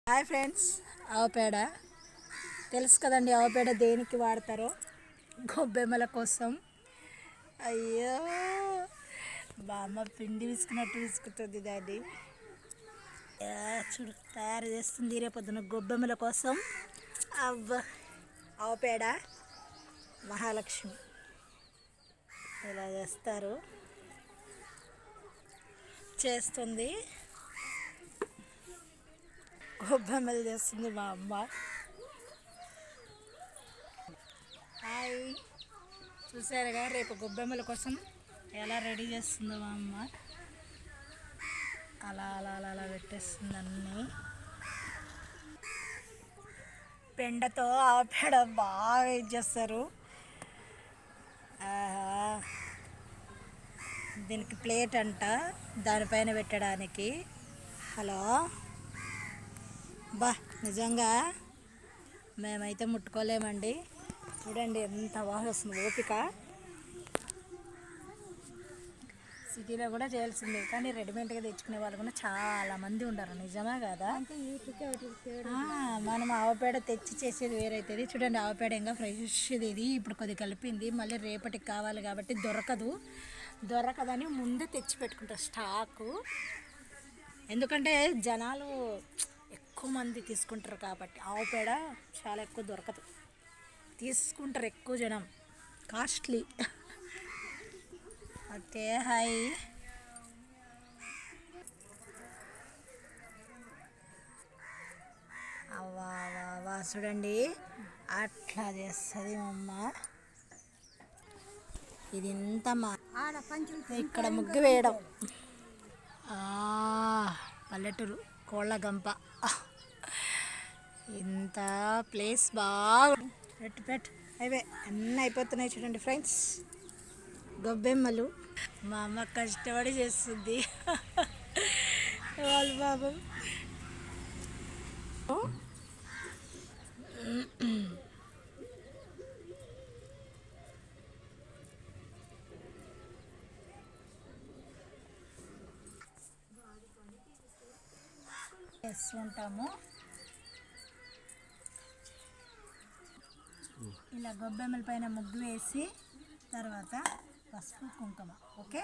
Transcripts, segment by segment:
Hi friends, ఆవుపేడ తెలుసు కదండి. ఆవుపేడ దేనికి వాడతారో? గొబ్బెమ్మల కోసం. అయ్యో, బామ్మ పిండి విసుకున్నట్టు విసుకుతుంది దాన్ని. చూడు, తయారు చేస్తుంది రేపొద్దున గొబ్బెమ్మల కోసం. అవ్వ, ఆవుపేడ మహాలక్ష్మి ఇలా చేస్తుంది. గొబ్బెమ్మలు చేస్తుంది మా అమ్మ. హాయ్, చూసారుగా రేపు గొబ్బెమ్మల కోసం ఎలా రెడీ చేస్తుందో మా అమ్మ. అలా అలా అలా అలా పెట్టేస్తుంది అన్నీ. పెండతో ఆవుపేడ బాగా చేస్తారు. దీనికి ప్లేట్ అంట, దానిపైన పెట్టడానికి. హలో బా, నిజంగా మేమైతే ముట్టుకోలేమండి. చూడండి ఎంత బాగా వస్తుంది. ఓపిక సిటీలో కూడా చేయాల్సిందే, కానీ రెడీమేడ్గా తెచ్చుకునే వాళ్ళు కూడా చాలామంది ఉంటారు. నిజమే కదా? మనం ఆవుపేడ తెచ్చి చేసేది వేరైతుంది. చూడండి, ఆవుపేడ ఇంకా ఫ్రెష్ది. ఇది ఇప్పుడు కొద్దిగా కలిపింది, మళ్ళీ రేపటికి కావాలి కాబట్టి దొరకదని ముందే తెచ్చి పెట్టుకుంటారు స్టాకు. ఎందుకంటే జనాలు ఎక్కువ మంది తీసుకుంటారు కాబట్టి ఆవుపేడ చాలా ఎక్కువ దొరకదు. తీసుకుంటారు ఎక్కువ జనం, కాస్ట్లీ. Okay, hi. అవ్వా చూడండి, అట్లా చేస్తుంది మా అమ్మ. ఇది ఇంత ఇక్కడ ముగ్గు వేయడం. పల్లెటూరు కోళ్ళ గంప. ఇంత ప్లేస్ బాగా పెట్టు అవే అన్నీ అయిపోతున్నాయి. చూడండి ఫ్రెండ్స్, గొబ్బెమ్మలు మా అమ్మ కష్టపడి చేస్తుంది. వాళ్ళు బాబు చేస్తుంటాము. ఇలా గొబ్బెమ్మల పైన ముగ్గు వేసి తర్వాత పసుపు కుంకుమ. ఓకే,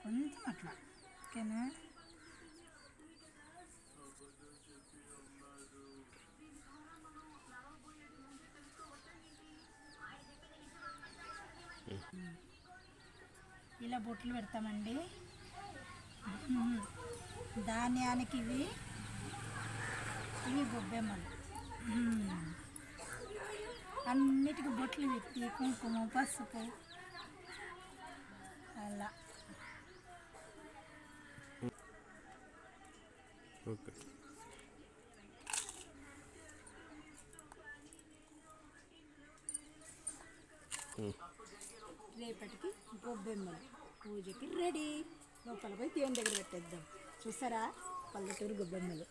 కొంచెం అట్లా. ఓకేనా? ఇలా బొట్లు పెడతామండి. ధాన్యానికి ఇవి గొబ్బెమ్మలు. అన్నిటికీ బొట్లు పెట్టి కుంకుమ పసుపు అలా. రేపటికి గొబ్బెమ్మలు పూజకి రెడీ. లోపల పోయి దేవుని దగ్గర పెట్టేద్దాం. చూసారా, పల్లెటూరు గొబ్బెమ్మలు.